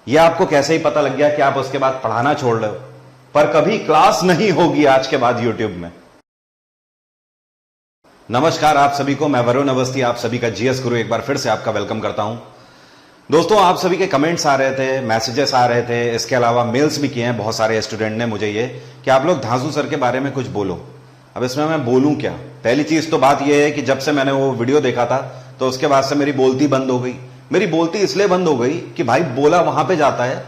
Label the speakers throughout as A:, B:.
A: यह आपको कैसे ही पता लग गया कि आप उसके बाद पढ़ाना छोड़ रहे हो, पर कभी क्लास नहीं होगी आज के बाद यूट्यूब में। नमस्कार आप सभी को, मैं वरुण अवस्थी आप सभी का जीएस गुरु एक बार फिर से आपका वेलकम करता हूं। दोस्तों, आप सभी के कमेंट्स आ रहे थे, मैसेजेस आ रहे थे, इसके अलावा मेल्स भी किए हैं बहुत सारे स्टूडेंट ने मुझे ये कि आप लोग धांसू सर के बारे में कुछ बोलो। अब इसमें मैं बोलूं क्या? पहली चीज तो बात यह है कि जब से मैंने वो वीडियो देखा था तो उसके बाद से मेरी बोलती बंद हो गई। मेरी बोलती इसलिए बंद हो गई कि भाई बोला वहां पे जाता है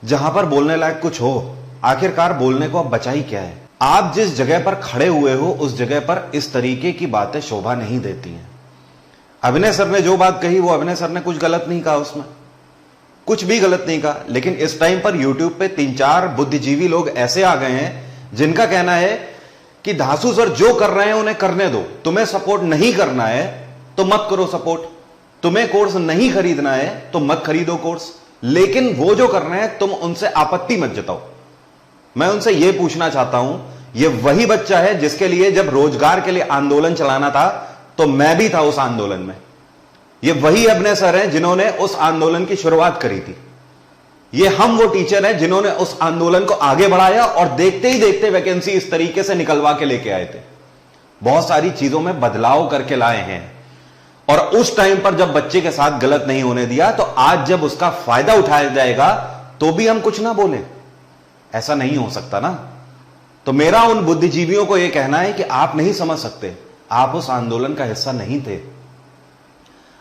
A: जहां पर बोलने लायक कुछ हो। आखिरकार बोलने को अब बचा ही क्या है? आप जिस जगह पर खड़े हुए हो उस जगह पर इस तरीके की बातें शोभा नहीं देती हैं। अभिनय सर ने जो बात कही वो अभिनय सर ने कुछ गलत नहीं कहा, उसमें कुछ भी गलत नहीं कहा, लेकिन इस टाइम पर यूट्यूब पे 3-4 बुद्धिजीवी लोग ऐसे आ गए हैं जिनका कहना है कि धांसू सर जो कर रहे हैं उन्हें करने दो, तुम्हें सपोर्ट नहीं करना है तो मत करो सपोर्ट, तुम्हें कोर्स नहीं खरीदना है तो मत खरीदो कोर्स, लेकिन वो जो कर रहे हैं तुम उनसे आपत्ति मत जताओ। मैं उनसे यह पूछना चाहता हूं, ये वही बच्चा है जिसके लिए जब रोजगार के लिए आंदोलन चलाना था तो मैं भी था उस आंदोलन में। ये वही अभिनय सर हैं जिन्होंने उस आंदोलन की शुरुआत करी थी। ये हम वो टीचर हैं जिन्होंने उस आंदोलन को आगे बढ़ाया और देखते ही देखते वैकेंसी इस तरीके से निकलवा के लेके आए थे। बहुत सारी चीजों में बदलाव करके लाए हैं और उस टाइम पर जब बच्चे के साथ गलत नहीं होने दिया तो आज जब उसका फायदा उठाया जाएगा तो भी हम कुछ ना बोले। ऐसा नहीं हो सकता ना। तो मेरा उन बुद्धिजीवियों को यह कहना है कि आप नहीं समझ सकते, आप उस आंदोलन का हिस्सा नहीं थे।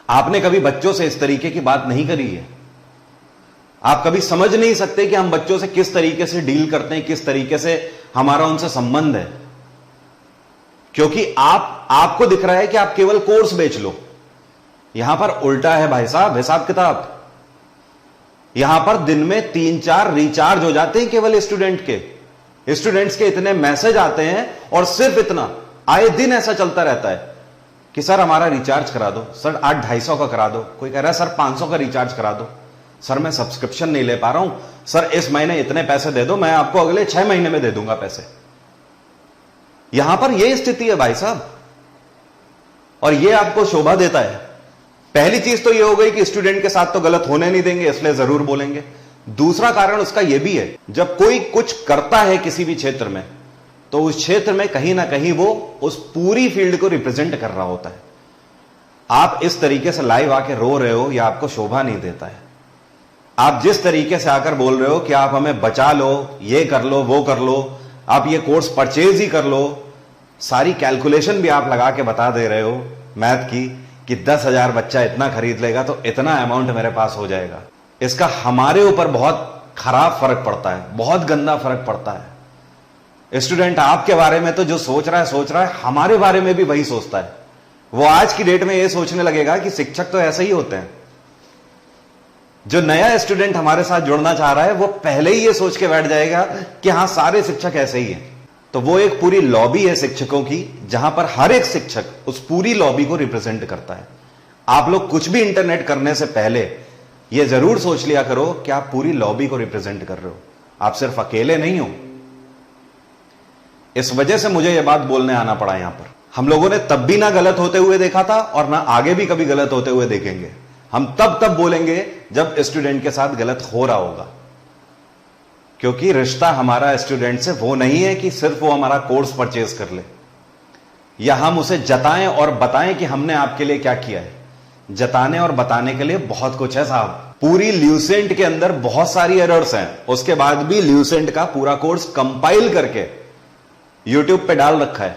A: आपने कभी बच्चों से इस तरीके की बात नहीं करी है। आप कभी समझ नहीं सकते कि हम बच्चों से किस तरीके से डील करते हैं, किस तरीके से हमारा उनसे संबंध है, क्योंकि आपको दिख रहा है कि आप केवल कोर्स बेच लो। यहां पर उल्टा है भाई साहब, हिसाब किताब। यहां पर दिन में 3-4 रिचार्ज हो जाते हैं केवल स्टूडेंट्स के इतने मैसेज आते हैं और सिर्फ इतना आए दिन ऐसा चलता रहता है कि सर हमारा रिचार्ज करा दो, सर आज 250 का करा दो, कोई कह रहा है सर 500 का रिचार्ज करा दो, सर मैं सब्सक्रिप्शन नहीं ले पा रहा हूं, सर इस महीने इतने पैसे दे दो, मैं आपको अगले 6 महीने में दे दूंगा पैसे। यहां पर यह स्थिति है भाई साहब, और यह आपको शोभा देता है। पहली चीज तो यह हो गई कि स्टूडेंट के साथ तो गलत होने नहीं देंगे, इसलिए जरूर बोलेंगे। दूसरा कारण उसका यह भी है, जब कोई कुछ करता है किसी भी क्षेत्र में तो उस क्षेत्र में कहीं ना कहीं वो उस पूरी फील्ड को रिप्रेजेंट कर रहा होता है। आप इस तरीके से लाइव आके रो रहे हो, यह आपको शोभा नहीं देता है। आप जिस तरीके से आकर बोल रहे हो कि आप हमें बचा लो, ये कर लो, वो कर लो, आप ये कोर्स परचेज ही कर लो, सारी कैलकुलेशन भी आप लगा के बता दे रहे हो मैथ की कि 10,000 बच्चा इतना खरीद लेगा तो इतना अमाउंट मेरे पास हो जाएगा। इसका हमारे ऊपर बहुत खराब फर्क पड़ता है, बहुत गंदा फर्क पड़ता है। स्टूडेंट आपके बारे में तो जो सोच रहा है हमारे बारे में भी वही सोचता है। वो आज की डेट में ये सोचने लगेगा कि शिक्षक तो ऐसे ही होते हैं। जो नया स्टूडेंट हमारे साथ जुड़ना चाह रहा है वो पहले ही ये सोच के बैठ जाएगा कि हां सारे शिक्षक ऐसे ही हैं। तो वो एक पूरी लॉबी है शिक्षकों की, जहां पर हर एक शिक्षक उस पूरी लॉबी को रिप्रेजेंट करता है। आप लोग कुछ भी इंटरनेट करने से पहले ये जरूर सोच लिया करो कि आप पूरी लॉबी को रिप्रेजेंट कर रहे हो, आप सिर्फ अकेले नहीं हो। इस वजह से मुझे यह बात बोलने आना पड़ा। यहां पर हम लोगों ने तब भी ना गलत होते हुए देखा था और ना आगे भी कभी गलत होते हुए देखेंगे। हम तब बोलेंगे जब स्टूडेंट के साथ गलत हो रहा होगा, क्योंकि रिश्ता हमारा स्टूडेंट से वो नहीं है कि सिर्फ वो हमारा कोर्स परचेज कर ले या हम उसे जताएं और बताएं कि हमने आपके लिए क्या किया है। जताने और बताने के लिए बहुत कुछ है साहब। पूरी ल्यूसेंट के अंदर बहुत सारी एरर्स हैं, उसके बाद भी ल्यूसेंट का पूरा कोर्स कंपाइल करके यूट्यूब पे डाल रखा है,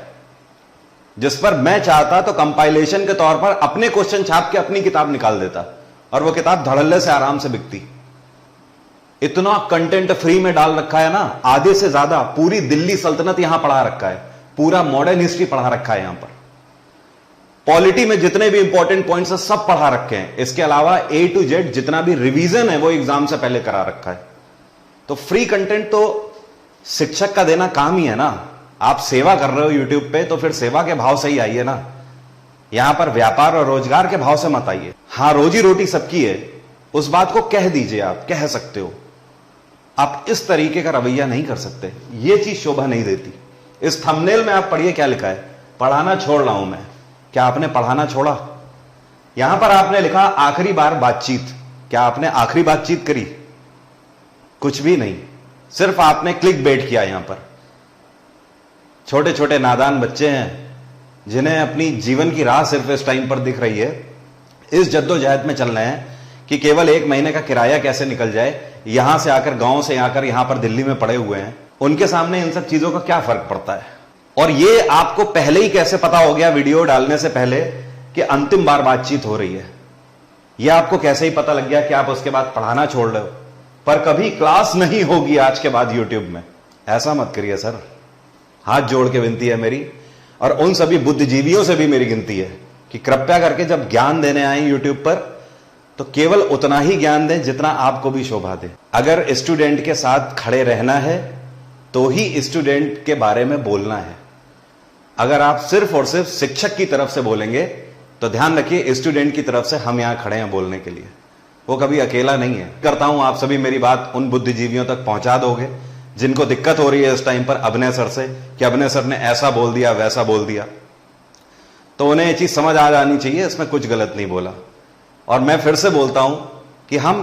A: जिस पर मैं चाहता तो कंपाइलेशन के तौर पर अपने क्वेश्चन छाप के अपनी किताब निकाल देता और वो किताब धड़ल्ले से आराम से बिकती। इतना कंटेंट फ्री में डाल रखा है ना, आधे से ज्यादा पूरी दिल्ली सल्तनत यहां पढ़ा रखा है, पूरा मॉडर्न हिस्ट्री पढ़ा रखा है, यहां पर पॉलिटी में जितने भी इंपॉर्टेंट पॉइंट्स हैं सब पढ़ा रखे हैं। इसके अलावा A to Z जितना भी रिवीजन है वो एग्जाम से पहले करा रखा है। तो फ्री कंटेंट तो शिक्षक का देना काम ही है ना। आप सेवा कर रहे हो यूट्यूब पे तो फिर सेवा के भाव से ही आइए ना, यहां पर व्यापार और रोजगार के भाव से मत आइए। हां, रोजी रोटी सबकी है, उस बात को कह दीजिए, आप कह सकते हो। आप इस तरीके का रवैया नहीं कर सकते, यह चीज शोभा नहीं देती। इस थंबनेल में आप पढ़िए क्या लिखा है, पढ़ाना छोड़ रहा हूं मैं। क्या आपने पढ़ाना छोड़ा? यहां पर आपने लिखा आखिरी बार बातचीत। क्या आपने आखिरी बातचीत करी? कुछ भी नहीं, सिर्फ आपने क्लिक बेट किया। यहां पर छोटे छोटे नादान बच्चे हैं जिन्हें अपनी जीवन की राह सिर्फ इस टाइम पर दिख रही है, इस जद्दोजहद में चल रहे हैं कि केवल 1 महीने का किराया कैसे निकल जाए। यहां से आकर, गांव से आकर यहां पर दिल्ली में पड़े हुए हैं। उनके सामने इन सब चीजों का क्या फर्क पड़ता है? और ये आपको पहले ही कैसे पता हो गया वीडियो डालने से पहले कि अंतिम बार बातचीत हो रही है? यह आपको कैसे ही पता लग गया कि आप उसके बाद पढ़ाना छोड़ रहे हो, पर कभी क्लास नहीं होगी आज के बाद यूट्यूब में? ऐसा मत करिए सर, हाथ जोड़ के विनती है मेरी, और उन सभी बुद्धिजीवियों से भी मेरी गिनती है कि कृपया करके जब ज्ञान देने आए यूट्यूब पर तो केवल उतना ही ज्ञान दें जितना आपको भी शोभा दे। अगर स्टूडेंट के साथ खड़े रहना है तो ही स्टूडेंट के बारे में बोलना है। अगर आप सिर्फ और सिर्फ शिक्षक की तरफ से बोलेंगे तो ध्यान रखिए, स्टूडेंट की तरफ से हम यहां खड़े हैं बोलने के लिए, वो कभी अकेला नहीं है। करता हूं आप सभी मेरी बात उन बुद्धिजीवियों तक पहुंचा दोगे जिनको दिक्कत हो रही है इस टाइम पर अभिनय सर से कि अभिनय सर ने ऐसा बोल दिया, वैसा बोल दिया। तो उन्हें ये चीज समझ आ जानी चाहिए, इसमें कुछ गलत नहीं बोला। और मैं फिर से बोलता हूं कि हम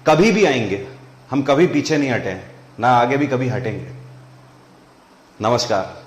A: कभी भी आएंगे, हम कभी पीछे नहीं हटे, ना आगे भी कभी हटेंगे। नमस्कार।